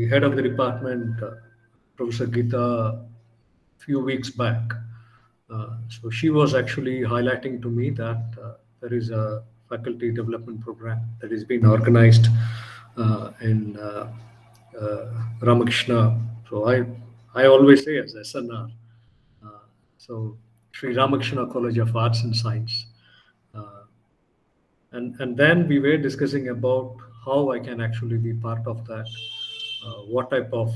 the head of the department, Professor Geeta, few weeks back. So she was actually highlighting to me that there is a faculty development program that is being organized in Ramakrishna. So I always say as SNR. Uh, so Sri Ramakrishna College of Arts and Science. Uh, and then we were discussing about how I can actually be part of that, what type of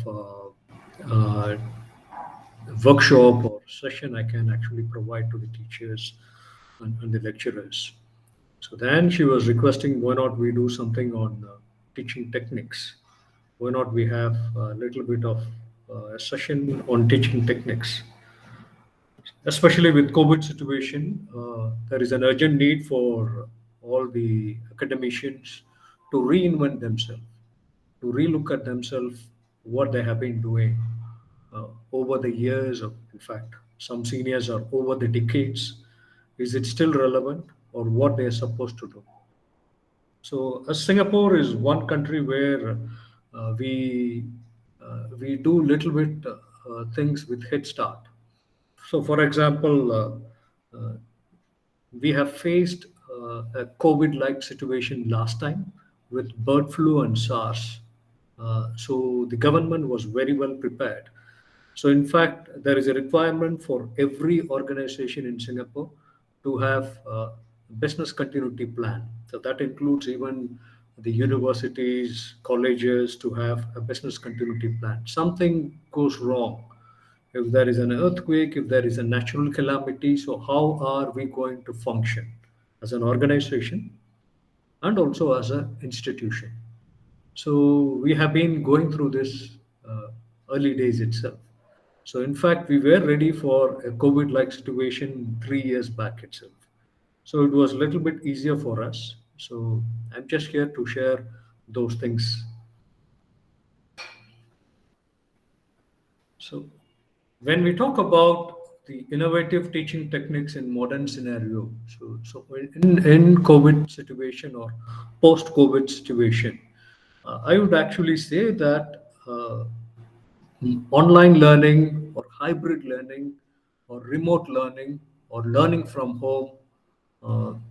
workshop or session I can actually provide to the teachers and the lecturers. So then she was requesting, why not we do something on teaching techniques? Why not we have a little bit of a session on teaching techniques? Especially with COVID situation, there is an urgent need for all the academicians to reinvent themselves, to relook at themselves, what they have been doing over the years, of, in fact, some seniors are over the decades. Is it still relevant or what they are supposed to do? So, Singapore is one country where we do little bit things with Head Start. So, for example, uh, we have faced a COVID-like situation last time with bird flu and SARS. So the government was very well prepared. So in fact, there is a requirement for every organization in Singapore to have a business continuity plan. So that includes even the universities, colleges to have a business continuity plan. Something goes wrong, if there is an earthquake, if there is a natural calamity, so how are we going to function as an organization and also as an institution? So we have been going through this early days itself. So in fact, we were ready for a COVID-like situation 3 years back itself. So it was a little bit easier for us. So I'm just here to share those things. So when we talk about the innovative teaching techniques in modern scenario, so in COVID situation or post-COVID situation, I would actually say that online learning or hybrid learning or remote learning or learning from home,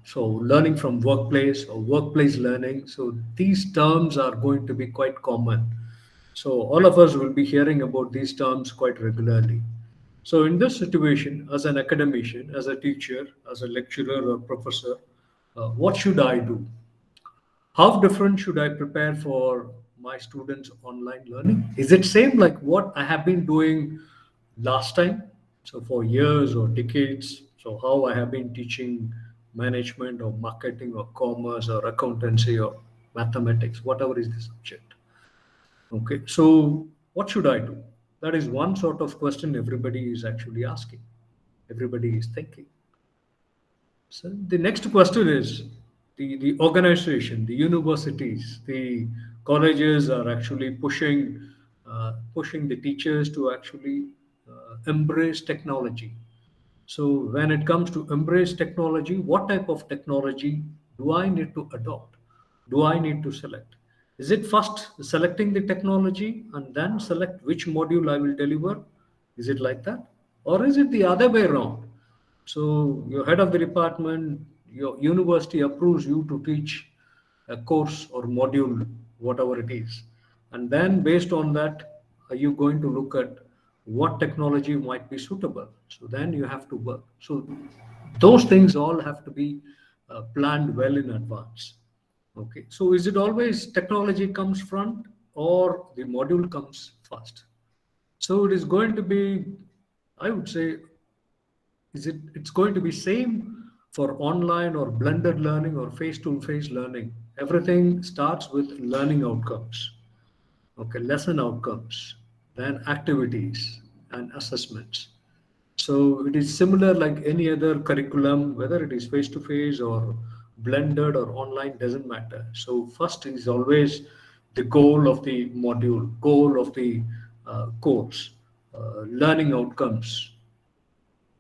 so learning from workplace or workplace learning, so these terms are going to be quite common. So all of us will be hearing about these terms quite regularly. So in this situation, as an academician, as a teacher, as a lecturer or professor, what should I do? How different should I prepare for my students' online learning? Is it same like what I have been doing last time? So for years or decades, so how I have been teaching management or marketing or commerce or accountancy or mathematics, whatever is the subject. Okay, so what should I do? That is one sort of question everybody is actually asking. Everybody is thinking. So the next question is the organization, the universities, the colleges are actually pushing the teachers to actually embrace technology. So when it comes to embrace technology, what type of technology do I need to adopt? Do I need to select? Is it first selecting the technology and then select which module I will deliver? Is it like that? Or is it the other way around? So your head of the department, your university approves you to teach a course or module, whatever it is. And then based on that, are you going to look at what technology might be suitable? So then you have to work. So those things all have to be planned well in advance. Okay. So is it always technology comes front or the module comes first? So it is going to be, I would say, it's going to be same for online or blended learning or face-to-face learning. Everything starts with learning outcomes. Okay, lesson outcomes, then activities and assessments. So it is similar like any other curriculum, whether it is face to face or blended or online, doesn't matter. So first is always the goal of the module, goal of the course, learning outcomes,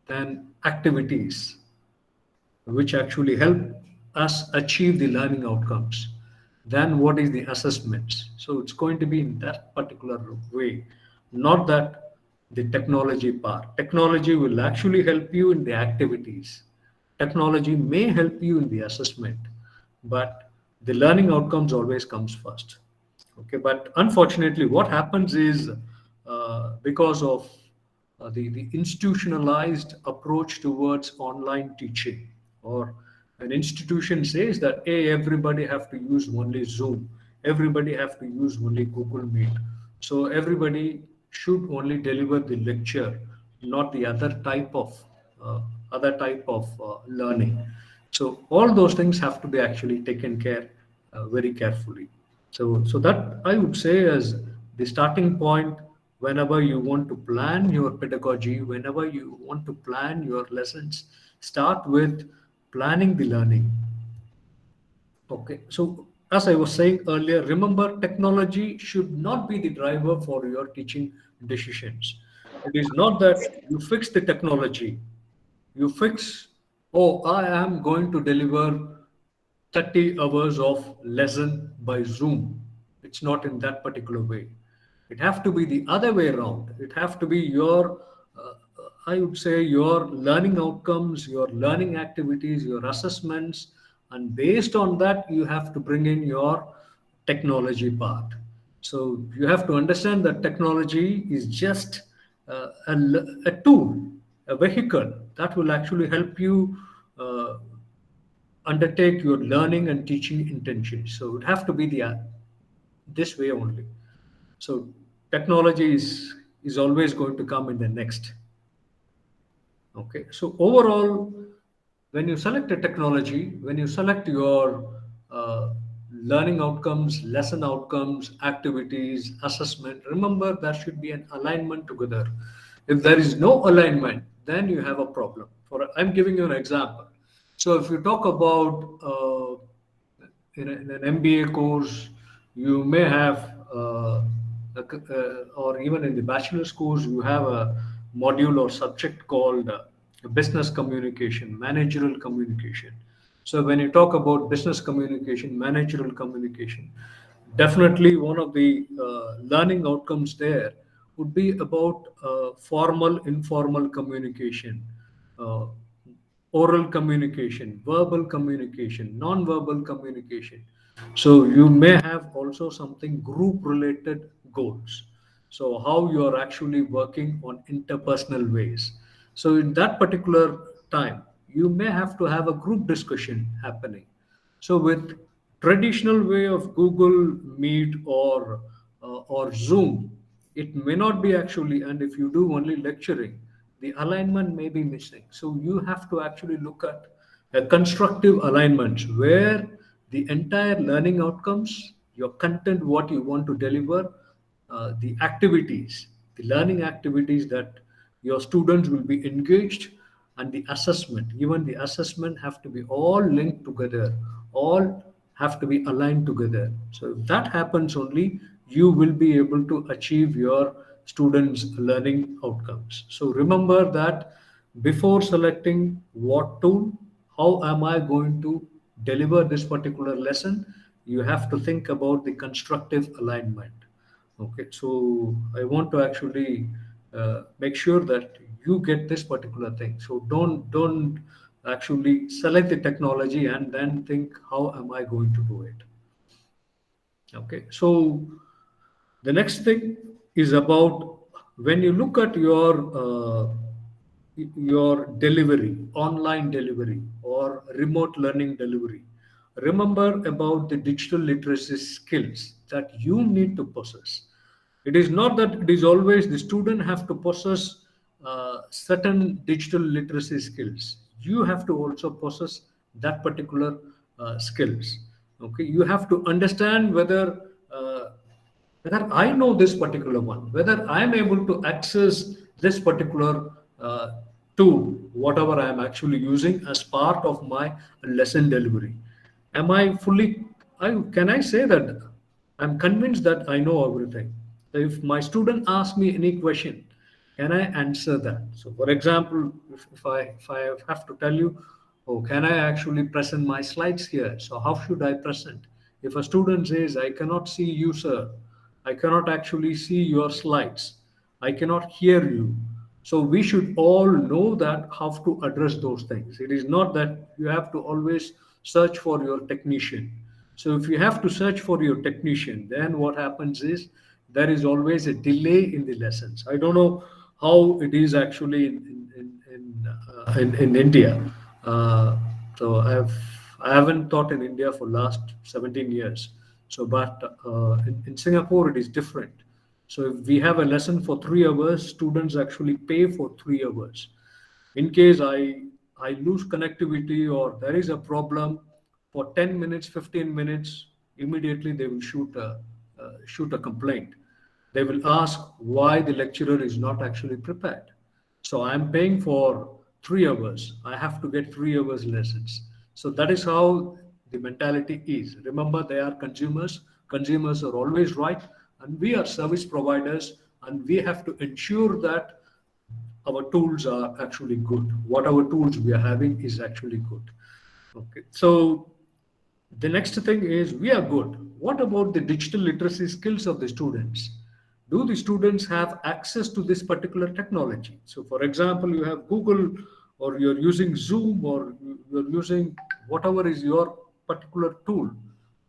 then activities which actually help us achieve the learning outcomes. then what is the assessments. So it's going to be in that particular way, not that the technology part. Technology will actually help you in the activities. Technology may help you in the assessment, but the learning outcomes always comes first. Okay, but unfortunately, what happens is because of the institutionalized approach towards online teaching, or an institution says that, hey, everybody have to use only Zoom, everybody have to use only Google Meet, so everybody should only deliver the lecture, not the uh, other type of learning. So all those things have to be actually taken care very carefully. So that I would say as the starting point whenever you want to plan your pedagogy, whenever you want to plan your lessons, start with planning the learning. Okay. So as I was saying earlier, remember technology should not be the driver for your teaching decisions. It is not that you fix the technology, you fix, oh, I am going to deliver 30 hours of lesson by Zoom. It's not in that particular way. It have to be the other way around. It have to be your, I would say, your learning outcomes, your learning activities, your assessments, and based on that, you have to bring in your technology part. So you have to understand that technology is just a tool, a vehicle that will actually help you uh, undertake your learning and teaching intentions. So it have to be the this way only. So technology is always going to come in the next. Okay. So overall, when you select a technology, when you select your learning outcomes, lesson outcomes, activities, assessment, remember there should be an alignment together. If there is no alignment, then you have a problem. For I'm giving you an example. So if you talk about in an MBA course, you may have, or even in the bachelor's course, you have a module or subject called business communication, managerial communication. So when you talk about business communication, managerial communication, definitely one of the learning outcomes there would be about formal, informal communication, uh, oral communication, verbal communication, non-verbal communication. So you may have also something group related goals. So how you are actually working on interpersonal ways. So in that particular time, you may have to have a group discussion happening. So with traditional way of Google Meet or Zoom, it may not be actually, and if you do only lecturing, the alignment may be missing. So you have to actually look at a constructive alignment where the entire learning outcomes, your content, what you want to deliver, the activities, the learning activities that your students will be engaged, and the assessment, even the assessment have to be all linked together, all have to be aligned together. So if that happens only, you will be able to achieve your students' learning outcomes. So remember that before selecting what tool, how am I going to deliver this particular lesson, you have to think about the constructive alignment. Okay, so I want to actually make sure that you get this particular thing. So don't actually select the technology and then think, how am I going to do it? Okay, so the next thing is about when you look at your delivery, online delivery or remote learning delivery. Remember about the digital literacy skills that you need to possess. It is not that it is always the student have to possess certain digital literacy skills. You have to also possess that particular skills. Okay, you have to understand uh, whether I know this particular one, whether I am able to access this particular tool, whatever I am actually using as part of my lesson delivery. Am I fully, can I say that I'm convinced that I know everything? If my student asks me any question, can I answer that? So, for example, if I have to tell you, oh, can I actually present my slides here? So, how should I present? If a student says, I cannot see you, sir, I cannot actually see your slides, I cannot hear you. So we should all know that how to address those things. It is not that you have to always search for your technician. So if you have to search for your technician, then what happens is there is always a delay in the lessons. I don't know how it is actually in India. Uh, so I haven't taught in India for last 17 years. So, but in Singapore it is different. So if we have a lesson for 3 hours, students actually pay for 3 hours. In case I lose connectivity or there is a problem for 10 minutes, 15 minutes, immediately they will shoot a complaint. They will ask why the lecturer is not actually prepared. So I'm paying for 3 hours. I have to get 3 hours lessons. So that is how the mentality is. Remember, they are consumers. Consumers are always right, and we are service providers, and we have to ensure that our tools are actually good. Whatever tools we are having is actually good. Okay. So the next thing is we are good. What about the digital literacy skills of the students? Do the students have access to this particular technology? So, for example, you have Google, or you're using Zoom, or you're using whatever is your particular tool.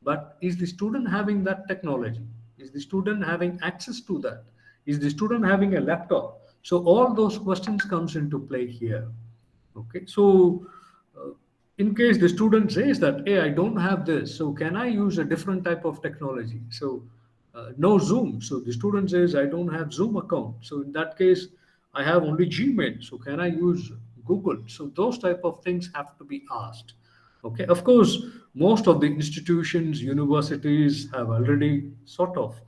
But is the student having that technology? Is the student having access to that? Is the student having a laptop? So all those questions comes into play here. Okay, so uh, in case the student says that, hey, I don't have this, so can I use a different type of technology? So no Zoom. So the student says, I don't have Zoom account. So in that case, I have only Gmail. So can I use Google? So those type of things have to be asked. Okay, of course, most of the institutions, universities have already sort of,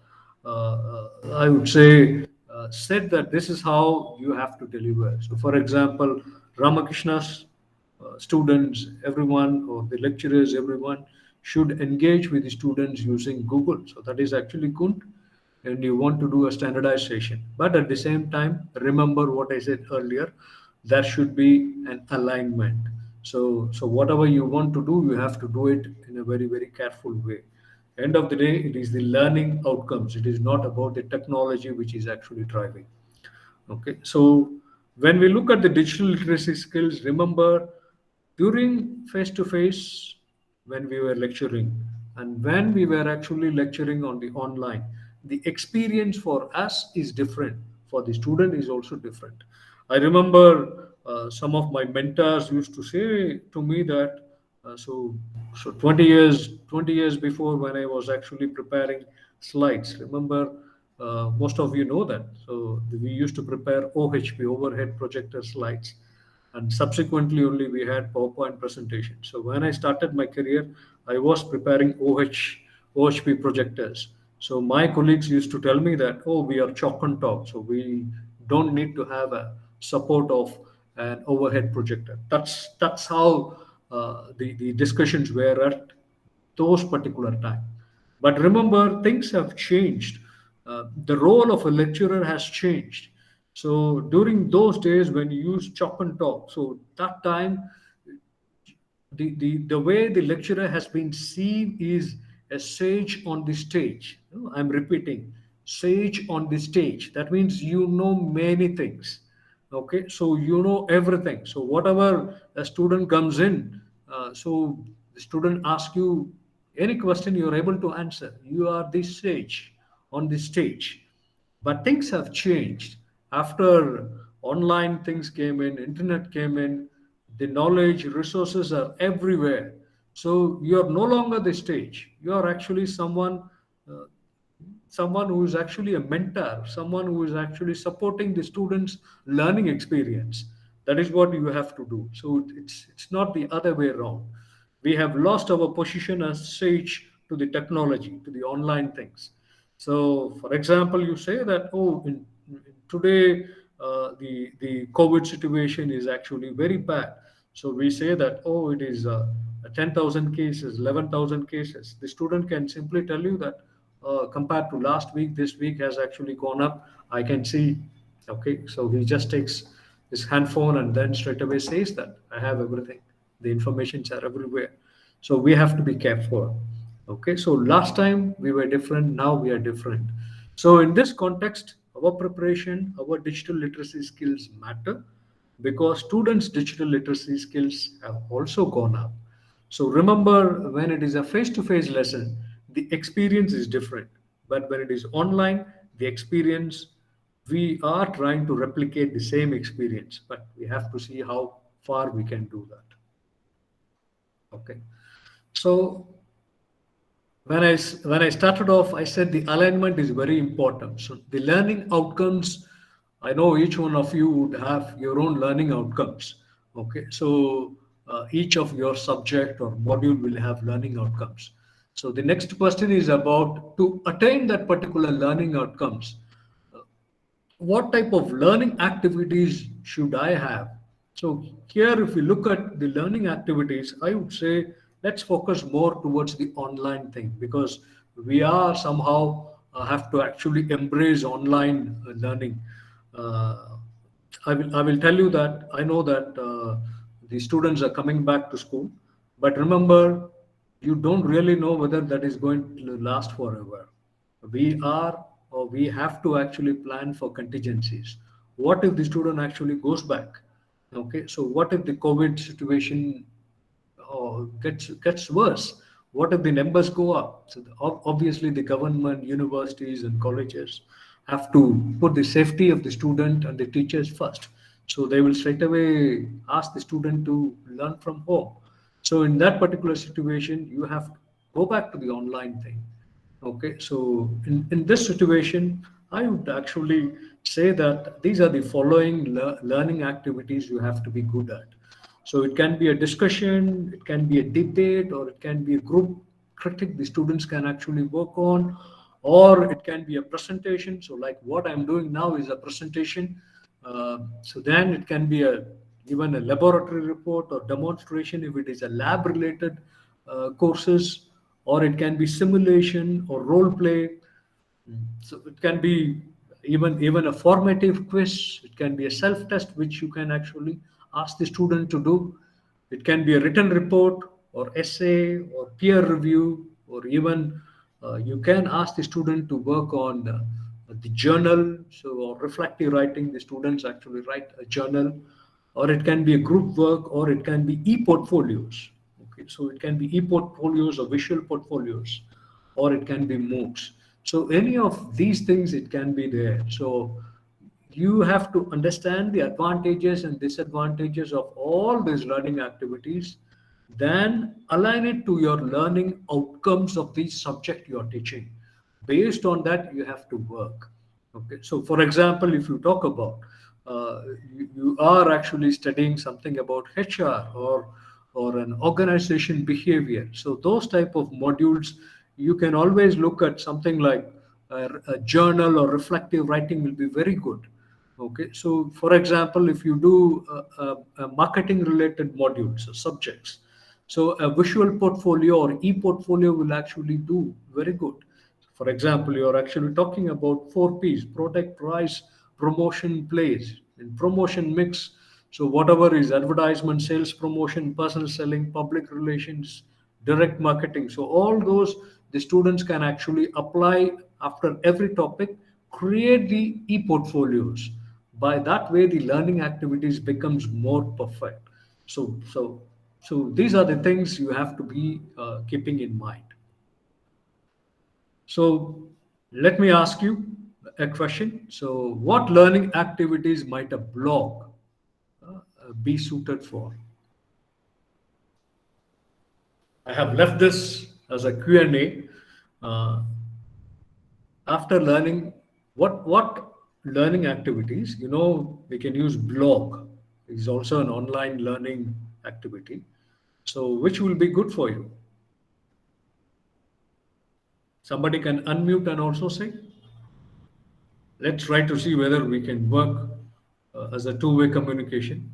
I would say, said that this is how you have to deliver. So, for example, Ramakrishna's students, everyone, or the lecturers, everyone should engage with the students using Google. So, that is actually good. And you want to do a standardization. But at the same time, remember what I said earlier, there should be an alignment. So whatever you want to do, you have to do it in a very, very careful way. End of the day, it is the learning outcomes. It is not about the technology which is actually driving. Okay, so when we look at the digital literacy skills, remember during face to face, when we were lecturing and when we were actually lecturing on the online, the experience for us is different. For the student is also different. I remember some of my mentors used to say to me that so 20 years before when I was actually preparing slides. Remember, most of you know that. So we used to prepare OHP, overhead projector slides, and subsequently only we had PowerPoint presentation. So when I started my career, I was preparing OHP projectors. So my colleagues used to tell me that, oh, we are chalk and talk, so we don't need to have a support of an overhead projector. That's how the discussions were at those particular time. But remember, things have changed. The role of a lecturer has changed. So during those days when you use chalk and talk, so that time the way the lecturer has been seen is a sage on the stage. I'm repeating, sage on the stage. That means you know many things. Okay, so you know everything. So whatever a student comes in, so the student asks you any question, you're able to answer. You are the sage on the stage. But things have changed after online things came in, internet came in, the knowledge resources are everywhere. So you are no longer the stage. You are actually uh, someone who is actually a mentor, someone who is actually supporting the students' learning experience. That is what you have to do. So it's not the other way around. We have lost our position as sage to the technology, to the online things. So, for example, you say that, oh, today the COVID situation is actually very bad. So we say that, oh, it is 10,000 cases, 11,000 cases. The student can simply tell you that compared to last week, this week has actually gone up. I can see. Okay, so he just takes his handphone and then straight away says that I have everything. The informations are everywhere. So we have to be careful. Okay, so last time we were different, now we are different. So in this context, our preparation, our digital literacy skills matter because students' digital literacy skills have also gone up. So remember, when it is a face-to-face lesson, the experience is different. But when it is online, the experience, we are trying to replicate the same experience, but we have to see how far we can do that. Okay. So when I started off, I said the alignment is very important. So the learning outcomes, I know each one of you would have your own learning outcomes. Okay, so each of your subject or module will have learning outcomes. So the next question is about to attain that particular learning outcomes, what type of learning activities should I have? So here, if we look at the learning activities, I would say let's focus more towards the online thing because we are somehow have to actually embrace online learning. Uh, I will tell you that I know that the students are coming back to school, but remember, you don't really know whether that is going to last forever. We have to actually plan for contingencies. What if the student actually goes back? Okay, so what if the COVID situation gets worse? What if the numbers go up? So obviously, the government, universities, and colleges have to put the safety of the student and the teachers first. So they will straight away ask the student to learn from home. So in that particular situation, you have to go back to the online thing. Okay, so in this situation, I would actually say that these are the following learning activities you have to be good at. So it can be a discussion, it can be a debate, or it can be a group critic the students can actually work on, or it can be a presentation. So like what I'm doing now is a presentation. So then it can be a even a laboratory report or demonstration if it is a lab related courses, or it can be simulation or role play. So it can be even a formative quiz. It can be a self test which you can actually ask the student to do. It can be a written report or essay or peer review, or even you can ask the student to work on the journal. So or reflective writing, the students actually write a journal, or it can be a group work, or it can be e-portfolios. Okay, so it can be e-portfolios or visual portfolios, or it can be MOOCs. So any of these things, it can be there. So you have to understand the advantages and disadvantages of all these learning activities, then align it to your learning outcomes of the subject you are teaching. Based on that, you have to work. Okay, so for example, if you talk about you are actually studying something about HR or an organization behavior, so those type of modules, you can always look at something like a journal or reflective writing will be very good. Okay, so for example, if you do a marketing related modules or subjects, so a visual portfolio or e-portfolio will actually do very good. For example, you're actually talking about 4 P's: product, price, promotion, place, and promotion mix. So whatever is advertisement, sales promotion, personal selling, public relations, direct marketing. So all those the students can actually apply after every topic, create the e-portfolios. By that way, the learning activities becomes more perfect. So these are the things you have to be keeping in mind. So let me ask you a question. So what learning activities might a blog be suited for? I have left this as a Q&A. Uh, after learning, what learning activities, we can use blog. It's also an online learning activity. So which will be good for you? Somebody can unmute and also say. Let's try to see whether we can work as a two-way communication.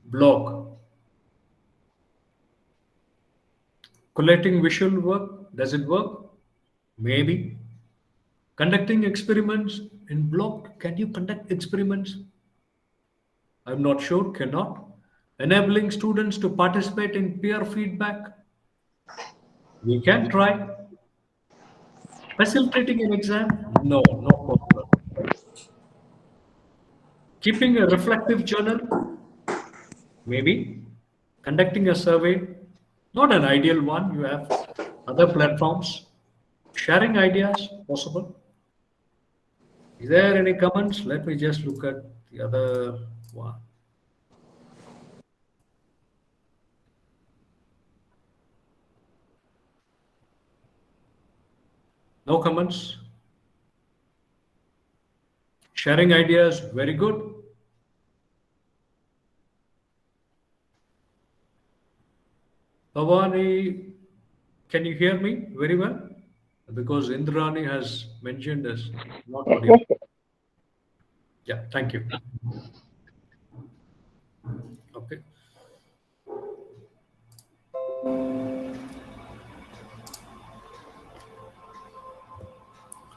Blog. Collating visual work, does it work? Maybe. Conducting experiments in block. Can you conduct experiments? I'm not sure. Cannot. Enabling students to participate in peer feedback. We can try. Facilitating an exam? No, no possible. Keeping a reflective journal? Maybe. Conducting a survey? Not an ideal one. You have other platforms. Sharing ideas? Possible. Is there any comments? Let me just look at the other one. No comments. Sharing ideas, very good. Bhavani, can you hear me very well? Because Indrani has mentioned as not audio. Yes, Yeah, thank you. Okay.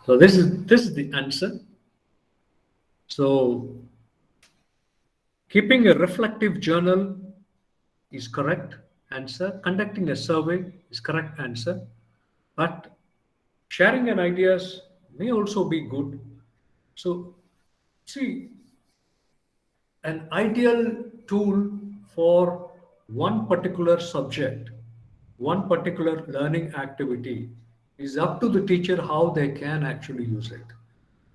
So this is the answer. So keeping a reflective journal is correct answer. Conducting a survey is correct answer. But sharing an ideas may also be good. So see, an ideal tool for one particular subject, one particular learning activity is up to the teacher how they can actually use it.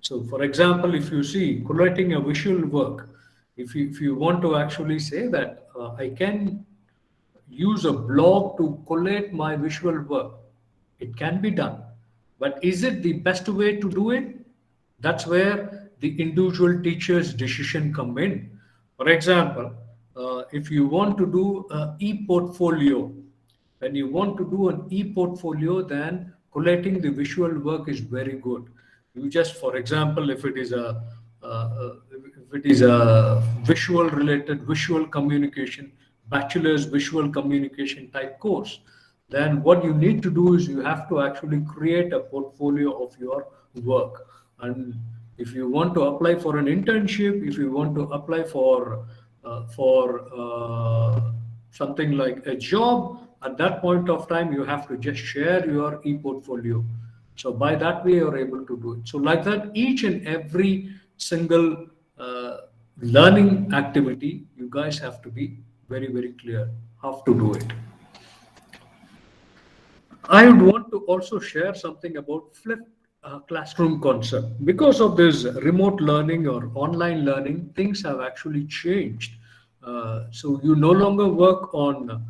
So, for example, if you see collating a visual work, if you want to actually say that I can use a blog to collate my visual work, it can be done. But is it the best way to do it? That's where the individual teacher's decision come in. For example, if you want to do an e-portfolio, when you want to do an e-portfolio, then collating the visual work is very good. You just, for example, if it is a visual related visual communication, bachelor's visual communication type course, then what you need to do is you have to actually create a portfolio of your work. And if you want to apply for an internship, if you want to apply for something like a job, at that point of time you have to just share your e-portfolio. So by that way you're able to do it. So like that, each and every single learning activity, you guys have to be very, very clear how to do it. I would want to also share something about flipped classroom concept. Because of this remote learning or online learning, things have actually changed. So you no longer work on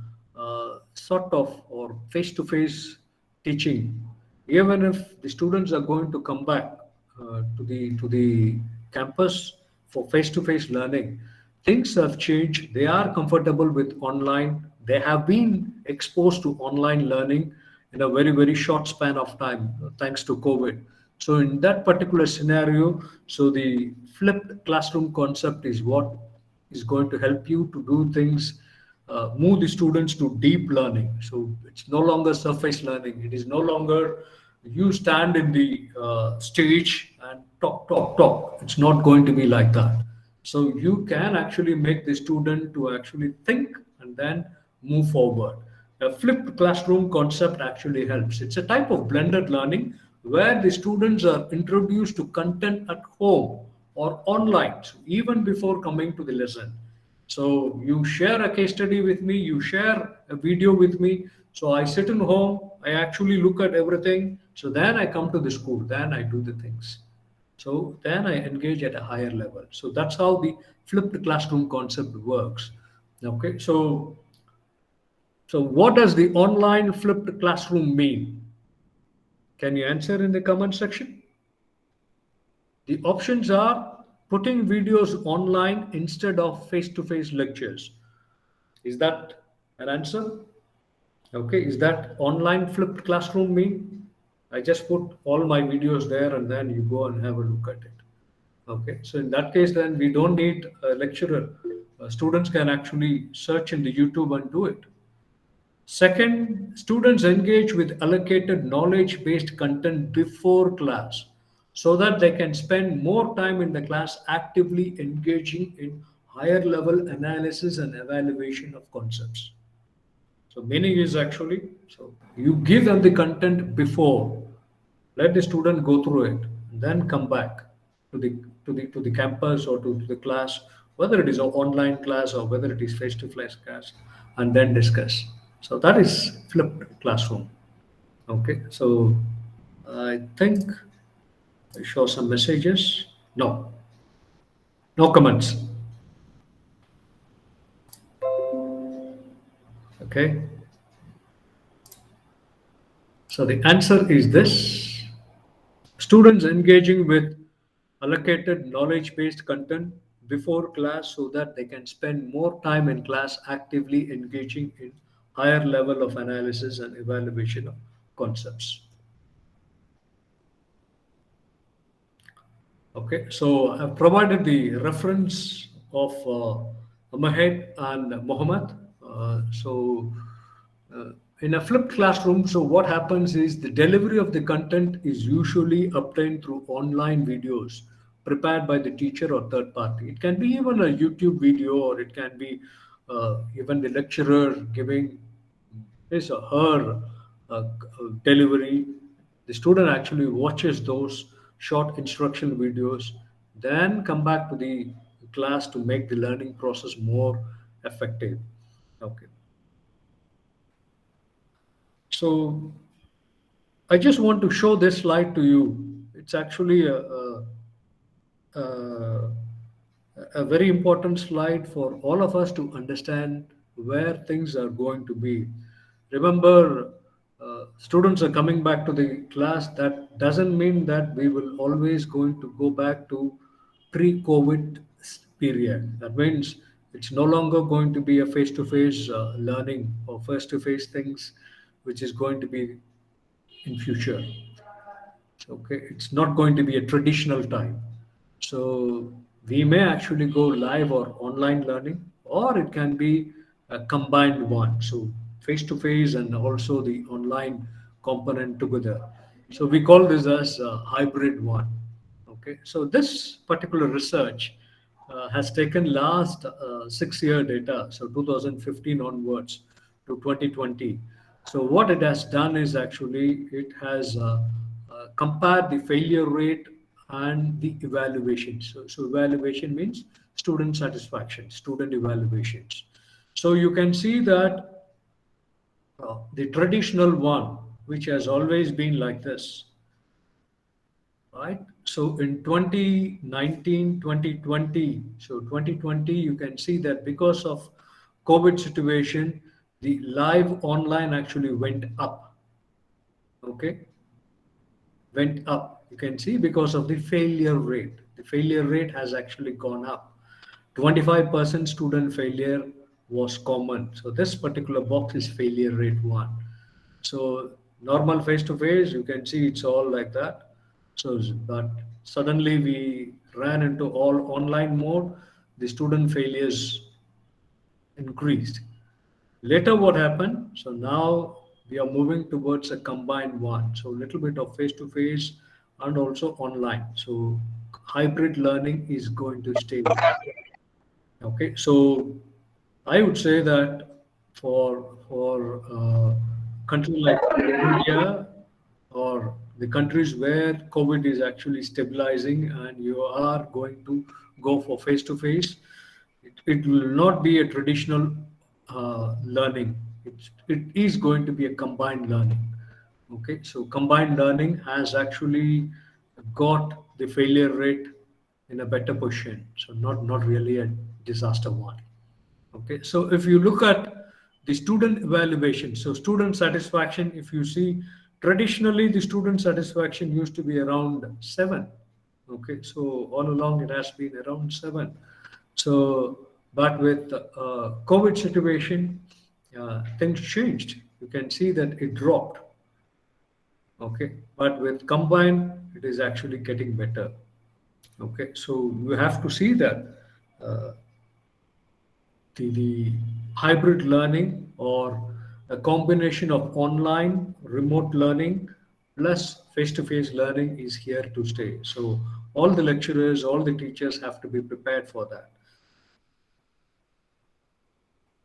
sort of or face-to-face teaching. Even if the students are going to come back to the campus for face-to-face learning, things have changed. They are comfortable with online. They have been exposed to online learning in a very, very short span of time, thanks to COVID. So in that particular scenario, so the flipped classroom concept is what is going to help you to do things, move the students to deep learning. So it's no longer surface learning. It is no longer you stand in the stage and talk, talk, talk. It's not going to be like that. So you can actually make the student to actually think and then move forward. A flipped classroom concept actually helps. It's a type of blended learning where the students are introduced to content at home or online, so even before coming to the lesson. So you share a case study with me, you share a video with me. So I sit in home, I actually look at everything. So then I come to the school, then I do the things. So then I engage at a higher level. So that's how the flipped classroom concept works. Okay, so what does the online flipped classroom mean? Can you answer in the comment section? The options are putting videos online instead of face-to-face lectures. Is that an answer? Okay, is that online flipped classroom mean? I just put all my videos there and then you go and have a look at it. Okay, so in that case, then we don't need a lecturer. Students can actually search in the YouTube and do it. Second, students engage with allocated knowledge based content before class. so that they can spend more time in the class actively engaging in higher level analysis and evaluation of concepts. So meaning is actually, so you give them the content before, let the student go through it, then come back to the campus or to the class, whether it is an online class or whether it is face-to-face class, and then discuss. So that is flipped classroom. Okay, so I think I show some messages. No, no comments. Okay, so the answer is this: students engaging with allocated knowledge based content before class so that they can spend more time in class actively engaging in higher level of analysis and evaluation of concepts. Okay, so I've provided the reference of Mahed and Mohammed. Uh, in a flipped classroom, so what happens is the delivery of the content is usually obtained through online videos prepared by the teacher or third party. It can be even a YouTube video, or it can be even the lecturer giving his or her delivery. The student actually watches those short instructional videos, then come back to the class to make the learning process more effective. Okay. So I just want to show this slide to you. It's actually a, a very important slide for all of us to understand where things are going to be. Remember, students are coming back to the class. That doesn't mean that we will always going to go back to pre-COVID period. That means it's no longer going to be a face-to-face learning or face-to-face things, which is going to be in future. Okay, it's not going to be a traditional time. So we may actually go live or online learning, or it can be a combined one. So face to face and also the online component together. So we call this as a hybrid one. Okay, so this particular research has taken last 6 year data, so 2015 onwards to 2020. So what it has done is actually it has compared the failure rate and the evaluation. So evaluation means student satisfaction, student evaluations. So you can see that the traditional one, which has always been like this, right? So in 2019, 2020, so 2020, you can see that because of COVID situation, the live online actually went up. Okay, went up. You can see because of the failure rate. The failure rate has actually gone up. 25% student failure was common. So this particular box is failure rate one. So normal face to face, you can see it's all like that. So, but suddenly we ran into all online mode, the student failures increased. Later, what happened? So now we are moving towards a combined one. So a little bit of face to face and also online. So hybrid learning is going to stay with us. Okay, so I would say that for country like India or the countries where COVID is actually stabilizing and you are going to go for face to face, it will not be a traditional learning. It is going to be a combined learning. Okay, so combined learning has actually got the failure rate in a better position. So not really a disaster one. Okay, so if you look at the student evaluation, so student satisfaction, if you see traditionally the student satisfaction used to be around 7. Okay, so all along it has been around 7. So, but with COVID situation, things changed. You can see that it dropped. Okay, but with combined, it is actually getting better. Okay, so you have to see that uh, the hybrid learning or a combination of online remote learning plus face-to-face learning is here to stay. So all the lecturers, all the teachers have to be prepared for that.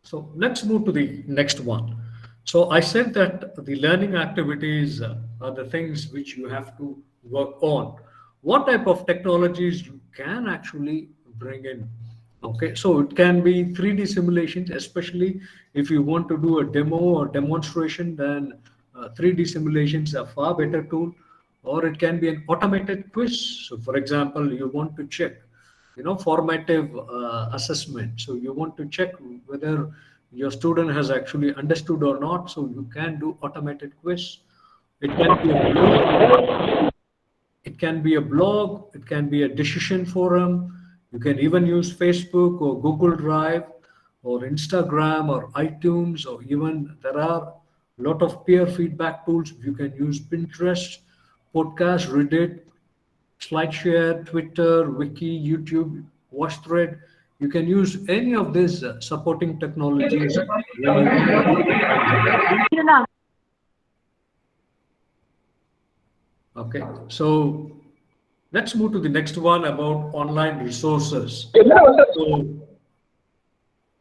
So let's move to the next one. So I said that the learning activities are the things which you have to work on. What type of technologies you can actually bring in? Okay, so it can be 3D simulations, especially if you want to do a demo or demonstration, then 3D simulations are far better tool. Or it can be an automated quiz. So for example, you want to check formative assessment, so you want to check whether your student has actually understood or not, so you can do automated quiz. It can be a blog, it can be a blog, it can be a decision forum. You can even use Facebook or Google Drive or Instagram or iTunes, or even there are a lot of peer feedback tools. You can use Pinterest, podcast, Reddit, SlideShare, Twitter, Wiki, YouTube, WatchThread. You can use any of these supporting technologies when you want to do online learning. Okay, so let's move to the next one about online resources. So,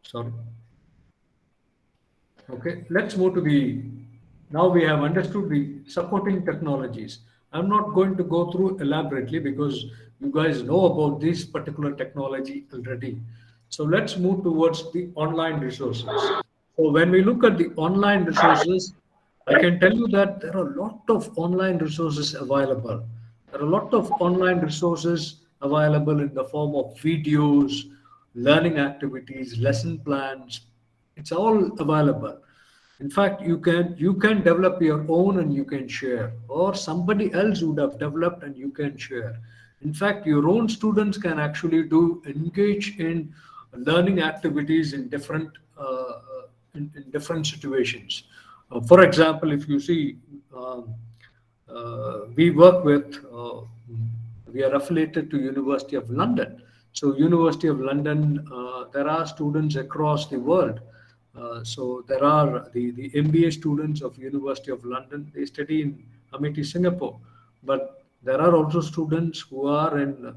sorry. Okay, let's move to the, now we have understood the supporting technologies. I'm not going to go through elaborately because you guys know about this particular technology already. So let's move towards the online resources. So when we look at the online resources, I can tell you that there are a lot of online resources available. There are a lot of online resources available in the form of videos, learning activities, lesson plans. It's all available. In fact, you can develop your own and you can share, or somebody else would have developed and you can share. In fact, your own students can actually do engage in learning activities in different situations. For example, if you see, we work with, we are affiliated to University of London. So University of London, there are students across the world. So there are the MBA students of University of London. They study in Amity, Singapore. But there are also students who are in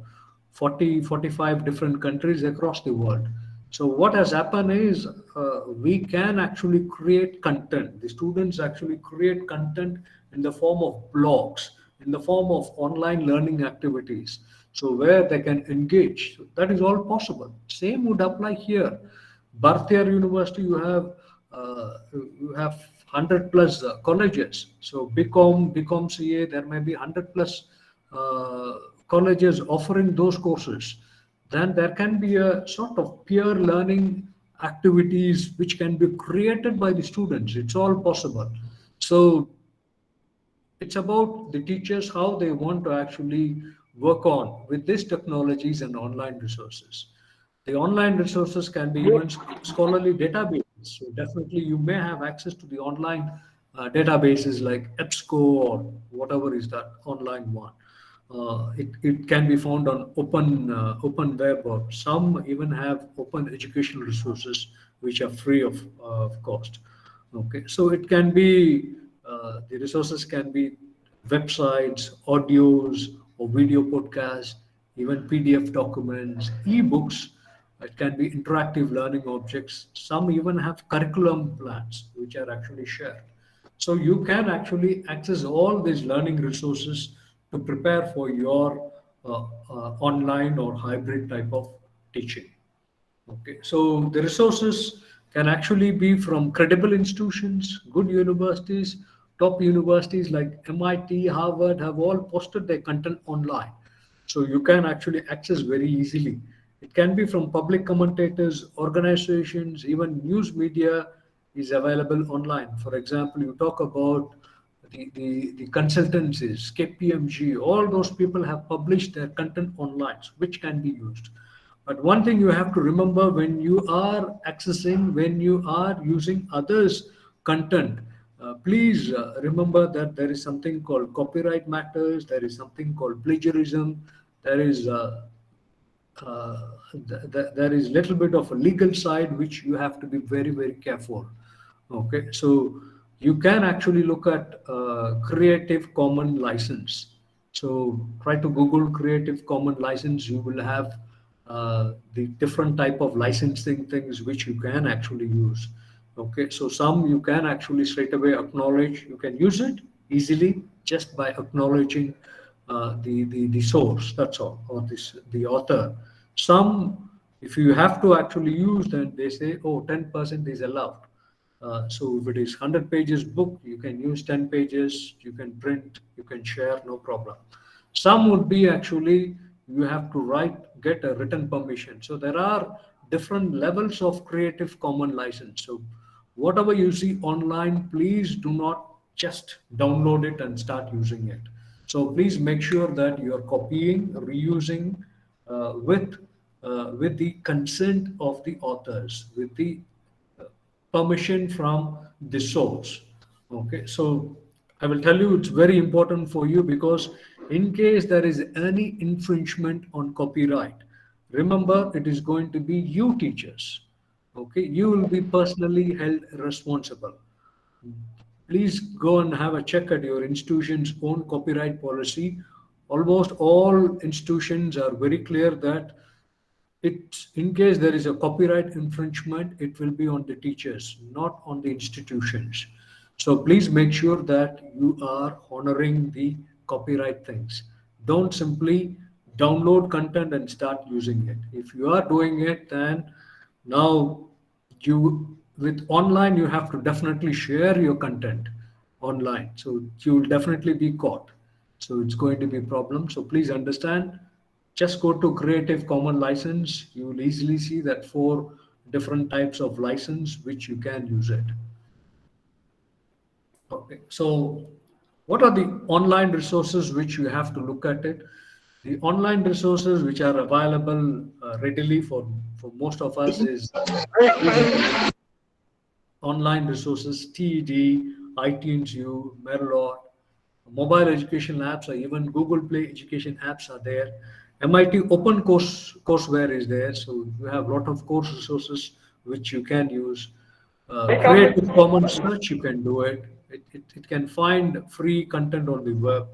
40, 45 different countries across the world. So what has happened is we can actually create content. The students actually create content in the form of blogs, in the form of online learning activities. So where they can engage. So that is all possible. Same would apply here. Bhartiya University, you have 100 plus colleges. So BCom, CA, there may be 100 plus colleges offering those courses. Then there can be a sort of peer learning activities which can be created by the students. It's all possible. So it's about the teachers how they want to actually work on with these technologies and online resources. The online resources can be even scholarly databases. So definitely you may have access to the online databases like EBSCO or whatever is that online one. It can be found on open web, or some even have open educational resources which are free of cost. Okay, so it can be the resources can be websites, audios, or video podcasts, even PDF documents, ebooks. It can be interactive learning objects. Some even have curriculum plans which are actually shared. So you can actually access all these learning resources to prepare for your online or hybrid type of teaching. Okay, so the resources can actually be from credible institutions, good universities, top universities like MIT, Harvard have all posted their content online. So you can actually access very easily. It can be from public commentators, organizations, even news media is available online. For example, you talk about the consultancies, KPMG, all those people have published their content online, which can be used. But one thing you have to remember when you are accessing, when you are using others' content, please remember that there is something called copyright matters, there is something called plagiarism, there is there is little bit of a legal side which you have to be very careful. Okay, so you can actually look at Creative Common license. So try to Google Creative Common license. You will have the different type of licensing things which you can actually use. Okay, so some you can actually straight away acknowledge. You can use it easily just by acknowledging the source. That's all, or this the author. Some, if you have to actually use, then they say, oh, 10% is allowed. So if it is 100 pages book, you can use 10 pages, you can print, you can share, no problem. Some would be actually you have to write, get a written permission. So there are different levels of Creative Common license. So whatever you see online, please do not just download it and start using it. So please make sure that you are copying, reusing with the consent of the authors, with the permission from the source. Okay, so I will tell you it's very important for you because in case there is any infringement on copyright, remember it is going to be you teachers. Okay, you will be personally held responsible. Please go and have a check at your institution's own copyright policy. Almost all institutions are very clear that it's in case there is a copyright infringement, it will be on the teachers, not on the institutions. So please make sure that you are honoring the copyright things. Don't simply download content and start using it. If you are doing it, then now you with online you have to definitely share your content online. So you will definitely be caught. So it's going to be a problem. So please understand, just go to Creative Common license. You will easily see that four different types of license which you can use it. Okay. So what are the online resources which you have to look at it? The online resources which are available readily for most of us is online resources, TED, iTunes U, Merlot, mobile education apps, or even Google Play education apps are there. MIT Open courseware is there, so you have a lot of course resources which you can use. Creative Commons search, you can do it. It can find free content on the web.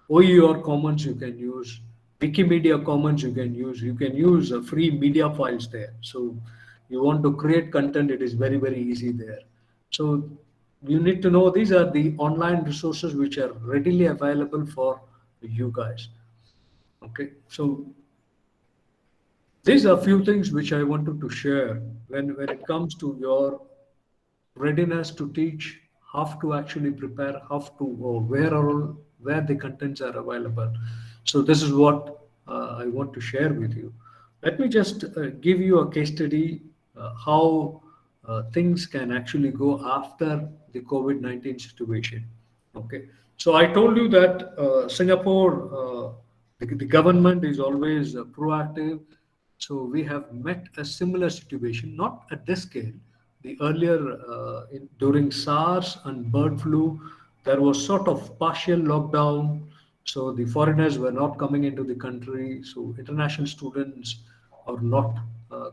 OER Commons you can use. Wikimedia Commons you can use. You can use free media files there. So you want to create content, it is very, very easy there. So you need to know these are the online resources which are readily available for you guys. Okay, so these are a few things which I wanted to share when it comes to your readiness to teach, how to actually prepare, how to or where the contents are available. So this is what I want to share with you. Let me just give you a case study how things can actually go after the COVID-19 situation. Okay, so I told you that Singapore, the government is always proactive. So we have met a similar situation, not at this scale. The earlier during SARS and bird flu, there was sort of partial lockdown. So the foreigners were not coming into the country. So international students are not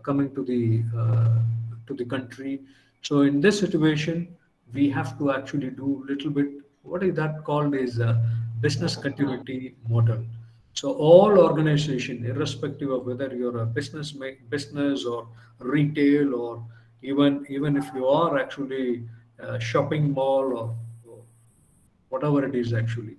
coming to the country. So in this situation, we have to actually do little bit. What is that called? Is a business continuity model. So all organization, irrespective of whether you're a business or retail or even if you are actually a shopping mall or whatever it is actually,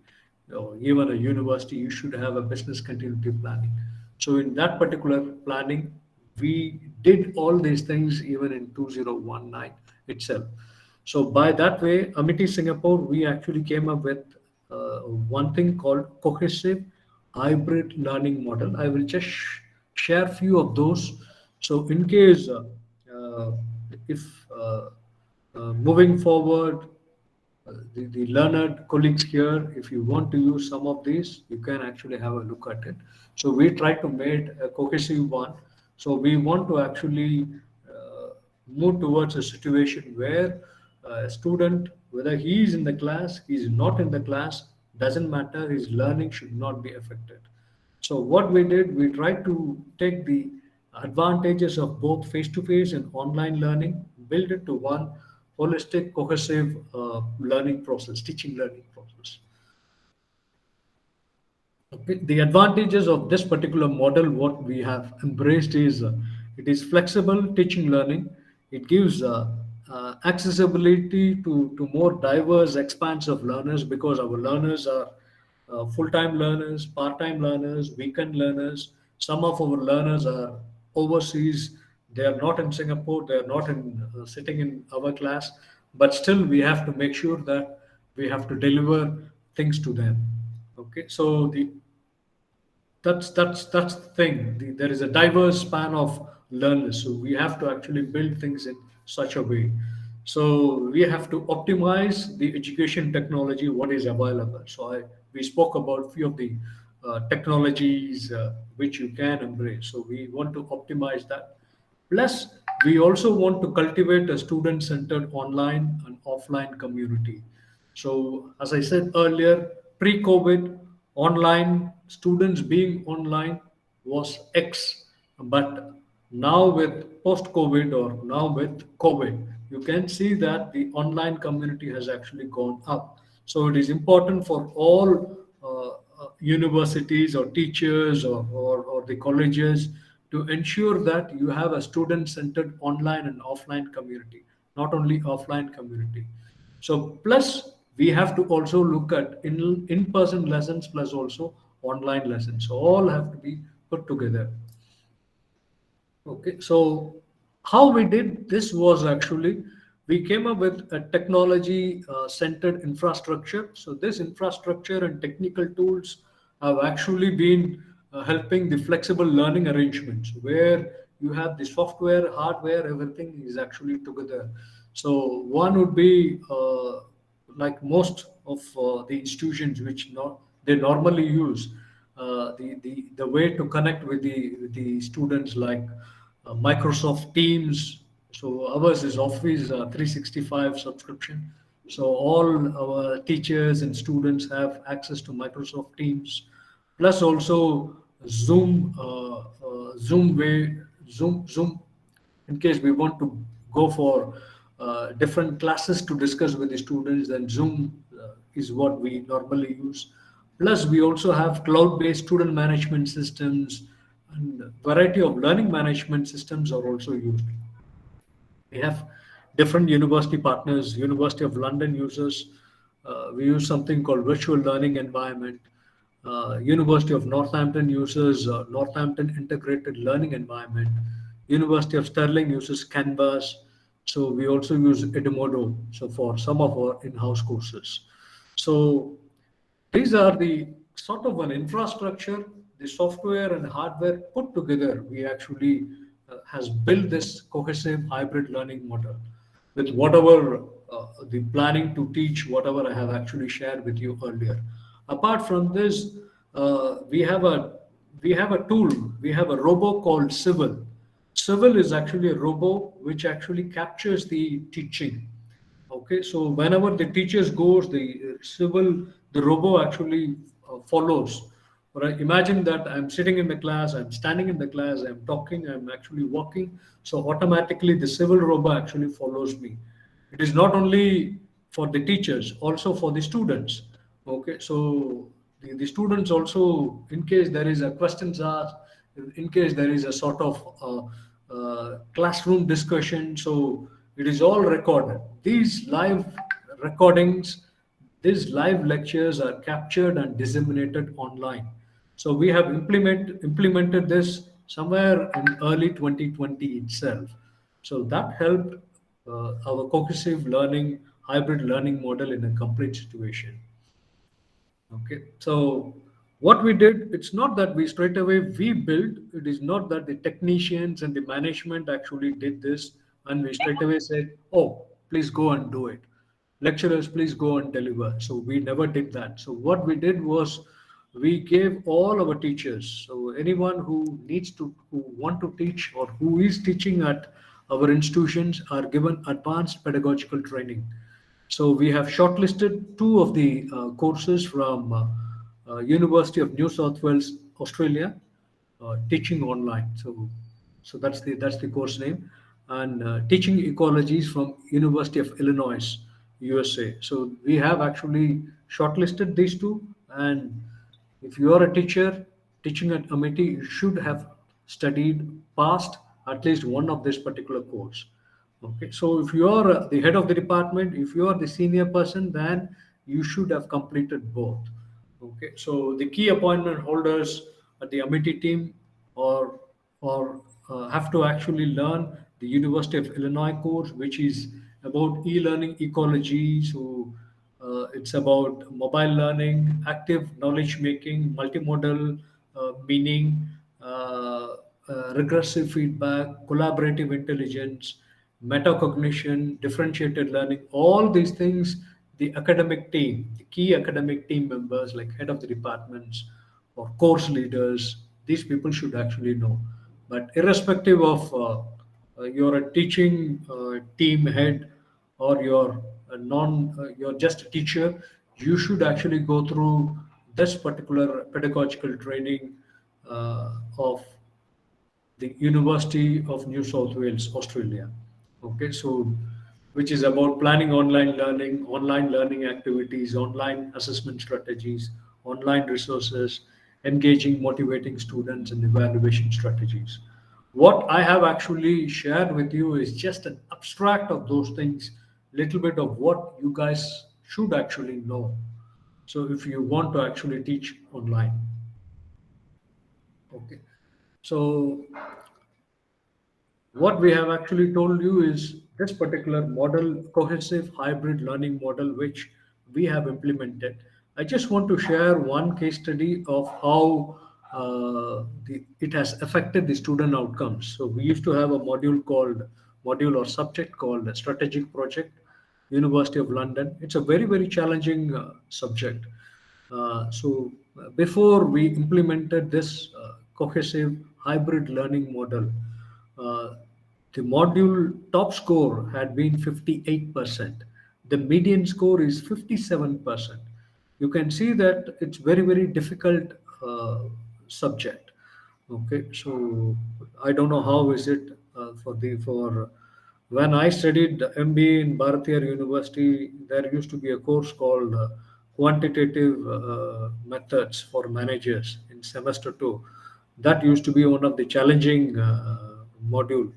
or even a university, you should have a business continuity planning. So in that particular planning, we did all these things even in 2019 itself. So by that way, Amity Singapore, we actually came up with one thing called cohesive hybrid learning model. I will just share few of those. So in case uh, if moving forward, the learned colleagues here, if you want to use some of these, you can actually have a look at it. So we try to make a cohesive one. So we want to actually move towards a situation where a student, whether he is in the class, he is not in the class, doesn't matter, his learning should not be affected. So what we did, we tried to take the advantages of both face-to-face and online learning, build it to one holistic, cohesive learning process, teaching learning process. Okay, the advantages of this particular model, what we have embraced is it is flexible teaching learning. It gives accessibility to more diverse expanse of learners because our learners are full-time learners, part-time learners, weekend learners. Some of our learners are overseas. They are not in Singapore. They are not in sitting in our class. But still, we have to make sure that we have to deliver things to them. Okay, so that's the thing. There is a diverse span of learners, so we have to actually build things in such a way. So we have to optimize the education technology what is available. So we spoke about few of the technologies which you can embrace. So we want to optimize that. Plus, we also want to cultivate a student-centered online and offline community. So, as I said earlier, pre-COVID, online students being online was X, but now with post-COVID or now with COVID, you can see that the online community has actually gone up. So it is important for all universities or teachers or the colleges to ensure that you have a student-centered online and offline community, not only offline community. So plus we have to also look at in-person lessons plus also online lessons. So all have to be put together. Okay, so how we did this was actually we came up with a technology centered infrastructure. So this infrastructure and technical tools have actually been helping the flexible learning arrangements where you have the software, hardware, everything is actually together. So one would be like most of the institutions which they normally use the way to connect with the students like Microsoft Teams. So ours is Office 365 subscription. So all our teachers and students have access to Microsoft Teams, plus also Zoom, Zoom. In case we want to go for different classes to discuss with the students, then Zoom is what we normally use. Plus, we also have cloud-based student management systems and a variety of learning management systems are also used. We have different university partners. University of London uses. We use something called virtual learning environment. University of Northampton uses Northampton integrated learning environment. University of Stirling uses Canvas. So we also use Edmodo. So for some of our in-house courses. So these are the sort of an infrastructure, the software and hardware put together. We actually has built this cohesive hybrid learning model with whatever the planning to teach, whatever I have actually shared with you earlier. Apart from this, we have a tool. We have a robo called Civil. Civil is actually a robo which actually captures the teaching. Okay, so whenever the teachers goes, the robo actually follows. Right? Imagine that I'm sitting in the class, I'm standing in the class, I'm talking, I'm actually walking. So automatically the civil robo actually follows me. It is not only for the teachers, also for the students. Okay, so the students also, in case there is a questions asked, in case there is a sort of classroom discussion, so it is all recorded. These live recordings, these live lectures are captured and disseminated online. So we have implemented this somewhere in early 2020 itself. So that helped our cohesive learning, hybrid learning model in a complete situation. Okay, so what we did, it's not that we straight away we built, it is not that the technicians and the management actually did this and we straight away said, oh, please go and do it. Lecturers, please go and deliver. So we never did that. So what we did was we gave all our teachers, so anyone who needs to, who want to teach or who is teaching at our institutions are given advanced pedagogical training. So we have shortlisted two of the courses from University of New South Wales, Australia, teaching online. So that's the course name. and teaching ecologies from University of Illinois, USA. So we have actually shortlisted these two, and if you are a teacher teaching at Amity, you should have studied past at least one of this particular course. Okay, so if you are the head of the department, if you are the senior person, then you should have completed both. Okay, so the key appointment holders at the Amity team or have to actually learn the University of Illinois course, which is about e-learning ecology. So it's about mobile learning, active knowledge making, multimodal meaning, regressive feedback, collaborative intelligence, metacognition, differentiated learning, all these things, the academic team, the key academic team members like head of the departments or course leaders, these people should actually know. But irrespective of you're a teaching team head or you're just a teacher, you should actually go through this particular pedagogical training of the University of New South Wales, Australia. Okay, so which is about planning online learning activities, online assessment strategies, online resources, engaging, motivating students, and evaluation strategies. What I have actually shared with you is just an abstract of those things, little bit of what you guys should actually know. So if you want to actually teach online, okay. So what we have actually told you is this particular model, cohesive hybrid learning model, which we have implemented. I just want to share one case study of how it has affected the student outcomes. So we used to have a module or subject called a strategic project, University of London. It's a very, very challenging subject. Before we implemented this cohesive hybrid learning model, uh, the module top score had been 58%. The median score is 57%. You can see that it's very, very difficult subject. Okay, so I don't know how is it for when I studied MBA in Bharatiya University, there used to be a course called quantitative methods for managers in semester two. That used to be one of the challenging module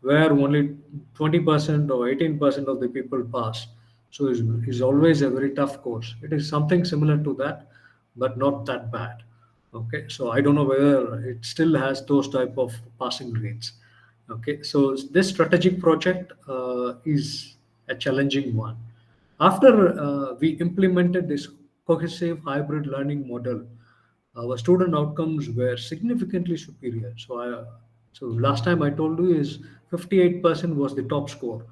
where only 20% or 18% of the people pass. So it's always a very tough course. It is something similar to that, but not that bad. Okay, so I don't know whether it still has those type of passing rates. Okay, so this strategic project is a challenging one. After we implemented this cohesive hybrid learning model, our student outcomes were significantly superior. So last time I told you is 58% was the top score,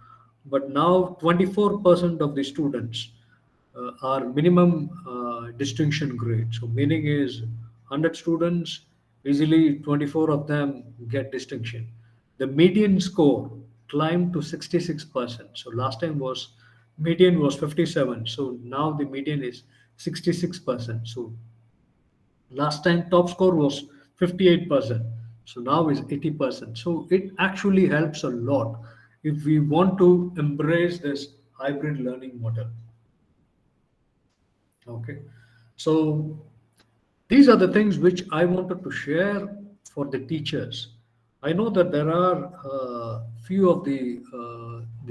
but now 24% of the students are minimum distinction grade. So meaning is 100 students, easily 24 of them get distinction. The median score climbed to 66%. So last time was median was 57. So now the median is 66%. So last time top score was 58%. So now is 80%. So it actually helps a lot if we want to embrace this hybrid learning model. Okay. So these are the things which I wanted to share for the teachers. I know that there are few of the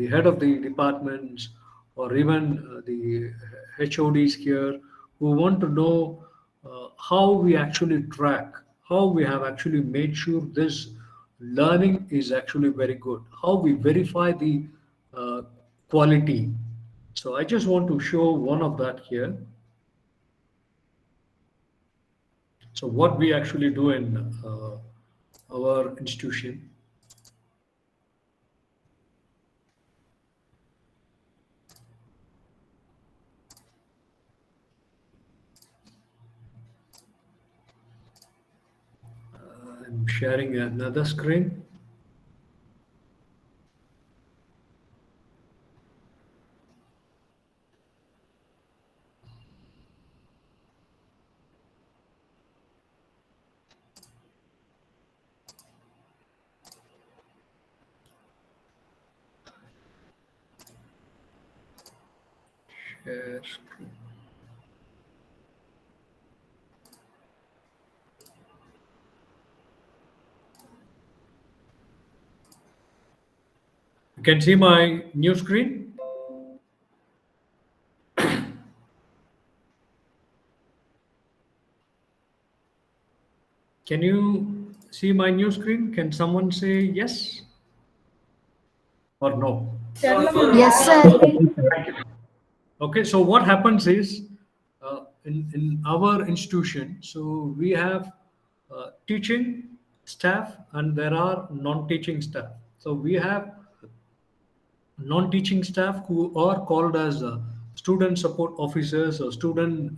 head of the departments or even the HODs here who want to know how we actually track, how we have actually made sure this learning is actually very good, how we verify the uh, quality. So I just want to show one of that here. So what we actually do in our institution, I'm sharing another screen. Share screen. You can see my new screen. Can you see my new screen? Can someone say yes or no? Yes, sir. Okay, so what happens is in our institution, so we have teaching staff and there are non-teaching staff. So we have non-teaching staff who are called as student support officers or student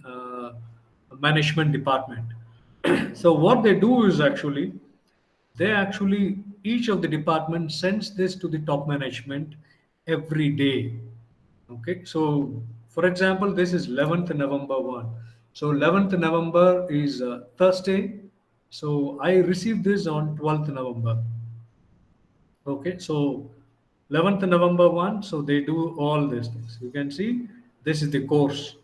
management department. So what they do is actually they actually each of the department sends this to the top management every day. Okay, so for example, this is 11th November 1. So 11th November is Thursday. So I received this on 12th November. Okay, so 11th November 1. So they do all these things. You can see this is the course.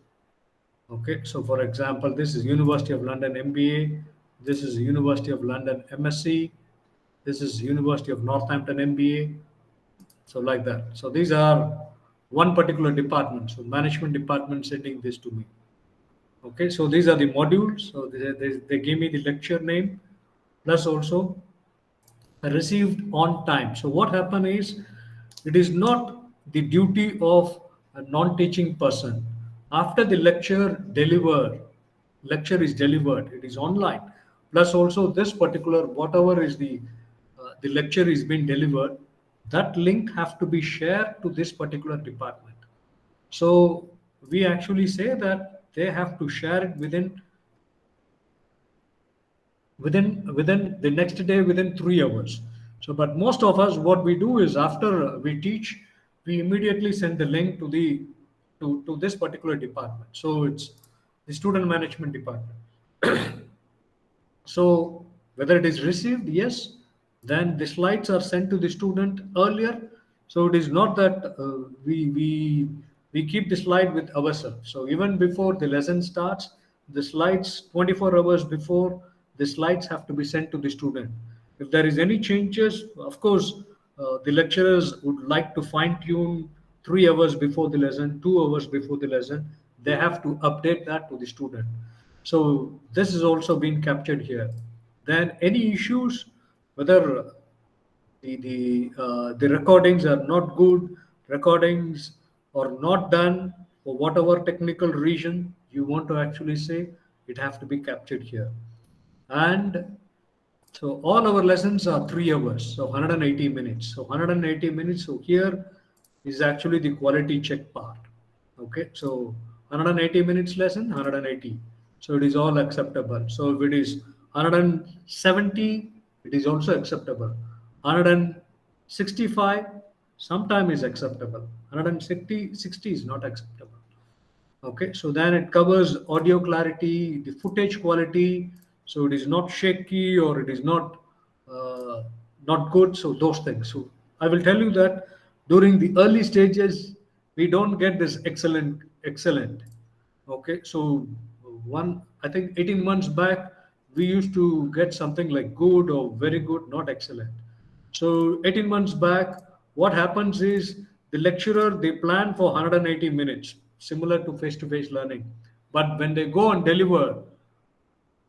Okay, so for example, this is University of London MBA. This is University of London MSc. This is University of Northampton MBA. So like that. So these are one particular department. So management department sending this to me. Okay, so these are the modules. So they gave me the lecture name plus also received on time. So what happened is it is not the duty of a non-teaching person. After the lecture is delivered, it is online. Plus also this particular whatever is the lecture is being delivered, that link have to be shared to this particular department. So we actually say that they have to share it within the next day within 3 hours. So but most of us what we do is after we teach we immediately send the link to the to this particular department, so it's the student management department. So whether it is received, yes, then the slides are sent to the student earlier. So it is not that we keep the slide with ourselves. So even before the lesson starts, the slides 24 hours before the slides have to be sent to the student. If there is any changes, of course, the lecturers would like to fine tune 3 hours before the lesson, 2 hours before the lesson. They have to update that to the student. So this is also being captured here. Then any issues, whether the recordings are not good, recordings are not done for whatever technical reason you want to actually say, it have to be captured here. And so all our lessons are 3 hours, so 180 minutes. So 180 minutes. So here is actually the quality check part. Okay, so 180 minutes lesson, 180. So it is all acceptable. So if it is 170, it is also acceptable. 165, sometime is acceptable. 160 is not acceptable. Okay, so then it covers audio clarity, the footage quality, so it is not shaky or it is uh, not good. So those things. So I will tell you that during the early stages, we don't get this excellent. Okay, so one I think 18 months back, we used to get something like good or very good, not excellent. So 18 months back, what happens is the lecturer they plan for 180 minutes, similar to face-to-face learning. But when they go and deliver,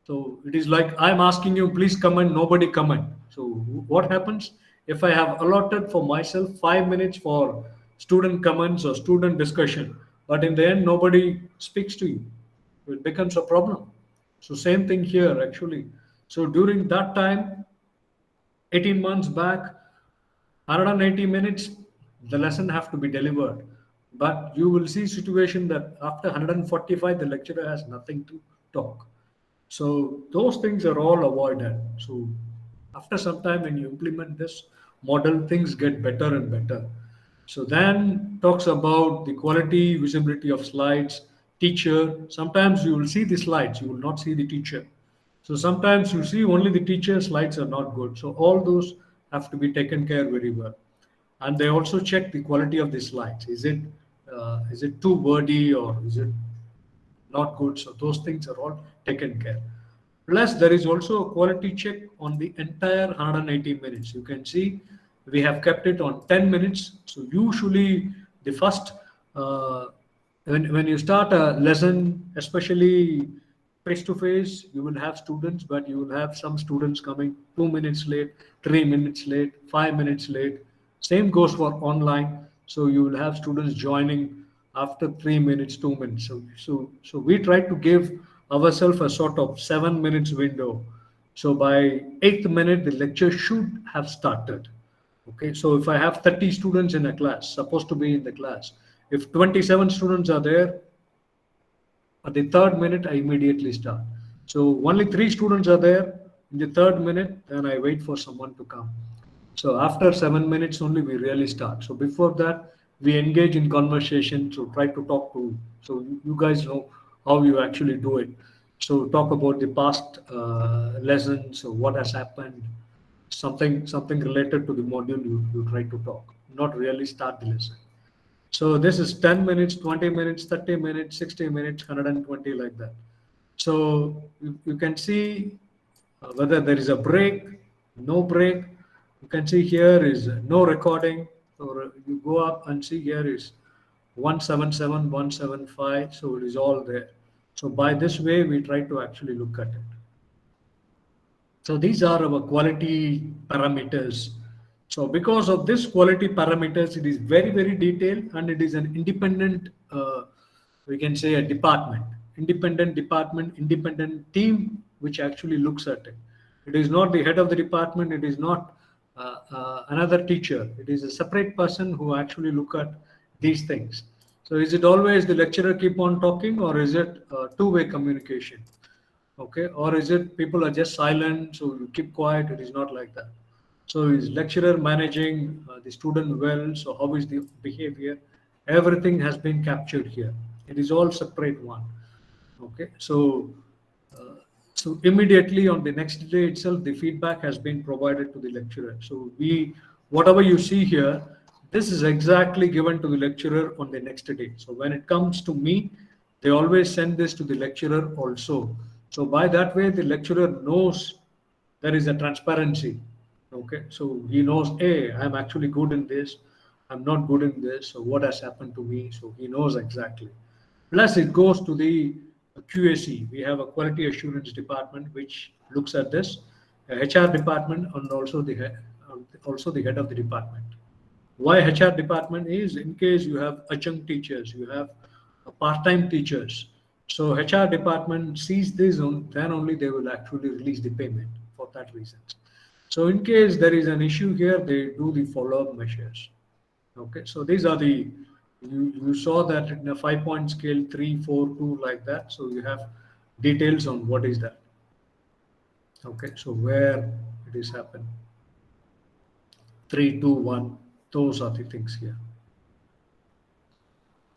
so it is like I'm asking you, please comment, nobody comment. So what happens if I have allotted for myself 5 minutes for student comments or student discussion, but in the end nobody speaks to you? It becomes a problem. So same thing here actually. So during that time, 18 months back, 180 minutes, the lesson have to be delivered. But you will see situation that after 145, the lecturer has nothing to talk. So those things are all avoided. So after some time, when you implement this model, things get better and better. So then talks about the quality, visibility of slides, teacher. Sometimes you will see the slides, you will not see the teacher. So sometimes you see only the teacher slides are not good. So all those have to be taken care very well. And they also check the quality of the slides. Is it Is it too wordy or is it not good? So those things are all taken care. Plus, there is also a quality check on the entire 180 minutes. You can see we have kept it on 10 minutes. So usually the first, uh, when you start a lesson, especially face to face, you will have students, but you will have some students coming 2 minutes late, 3 minutes late, 5 minutes late. Same goes for online. So you will have students joining after 3 minutes, 2 minutes. So we try to give ourselves a sort of 7 minutes window. So by 8th minute, the lecture should have started. Okay, so if I have 30 students in a class, supposed to be in the class, if 27 students are there, at the third minute, I immediately start. So only three students are there. In the third minute, then I wait for someone to come. So after 7 minutes only, we really start. So before that, we engage in conversation. So try to talk to. So you guys know how you actually do it. So talk about the past lessons. So what has happened, something related to the module. You try to talk, not really start the lesson. So this is 10 minutes, 20 minutes, 30 minutes, 60 minutes, 120, like that. So you can see whether there is a break, no break. You can see here is no recording, or you go up and see here is 177, 175. So it is all there. So by this way, we try to actually look at it. So these are our quality parameters. So because of this quality parameters, it is very, very detailed, and it is an independent, we can say a department, independent team, which actually looks at it. It is not the head of the department. It is not another teacher. It is a separate person who actually look at these things. So is it always the lecturer keep on talking, or is it two-way communication? Okay, or is it people are just silent, so you keep quiet? It is not like that. So is lecturer managing the student well? So how is the behavior? Everything has been captured here. It is all separate one. Okay, uh, so immediately on the next day itself, the feedback has been provided to the lecturer. So whatever you see here, this is exactly given to the lecturer on the next day. So when it comes to me, they always send this to the lecturer also. So by that way, the lecturer knows there is a transparency. Okay, so he knows, hey, I'm actually good in this, I'm not good in this, so what has happened to me? So he knows exactly. Plus, it goes to the QAC. We have a quality assurance department which looks at this, HR department, and also the head of the department. Why HR department is in case you have adjunct teachers, you have part-time teachers. So HR department sees this, then only they will actually release the payment for that reason. So in case there is an issue here, they do the follow-up measures. Okay, so these are the, you saw that in a 5-point scale, 3, 4, 2, like that. So you have details on what is that. Okay, so where it is happened. 3, 2, 1. Those are the things here.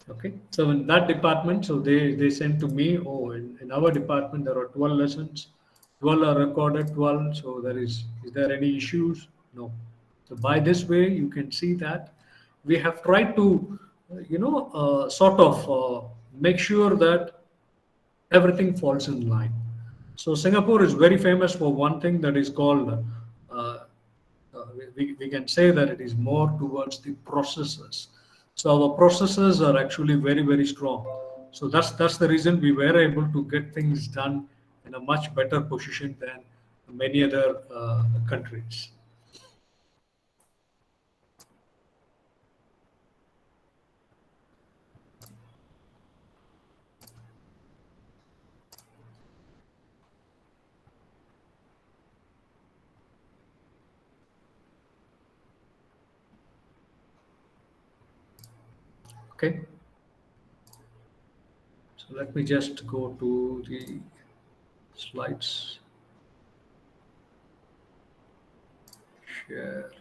Okay, so in that department, so they send to me, oh, in our department there are 12 lessons, 12 are recorded, 12. So is there any issues? No. So by this way, you can see that we have tried to, sort of make sure that everything falls in line. So Singapore is very famous for one thing that is called, we can say that it is more towards the processes. So our processes are actually very, very strong. So that's the reason we were able to get things done in a much better position than many other countries. Okay. So let me just go to the slides. Share.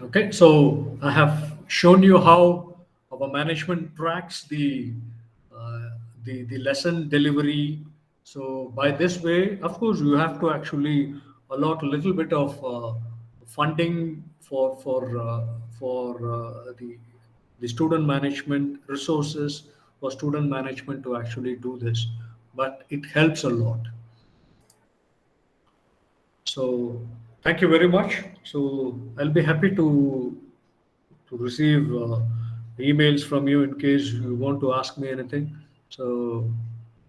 Okay, so I have shown you how our management tracks the lesson delivery. So by this way, of course, you have to actually allot a little bit of funding for the student management resources for student management to actually do this, but it helps a lot. So thank you very much. So I'll be happy to receive emails from you in case you want to ask me anything. So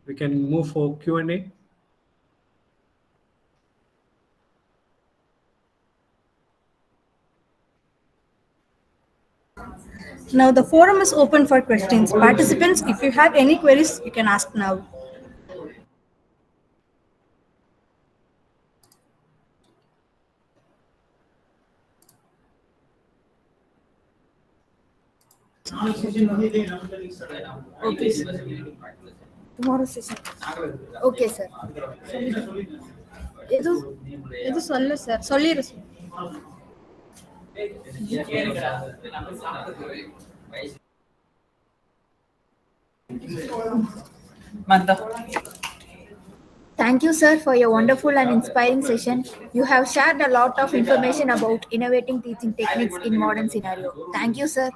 we can move for Q&A. Now the forum is open for questions. Participants, if you have any queries, you can ask now. Okay, sir. Tomorrow session. Okay, sir. எது எது சொல்லு sir சொல்லிடு sir. Thank you, sir, for your wonderful and inspiring session. You have shared a lot of information about innovating teaching techniques in modern scenario. Thank you, sir.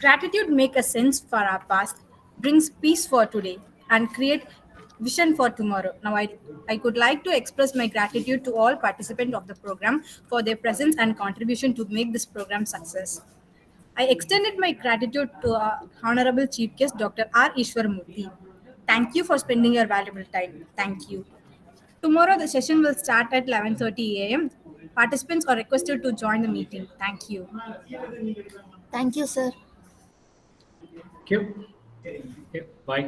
Gratitude make a sense for our past, brings peace for today, and create vision for tomorrow. Now I could like to express my gratitude to all participants of the program for their presence and contribution to make this program success. I extended my gratitude to our Honorable Chief Guest, Dr. R. Ishwarmurthy. Thank you for spending your valuable time. Thank you. Tomorrow, the session will start at 11:30 a.m. Participants are requested to join the meeting. Thank you. Thank you, sir. Thank you. Okay, bye.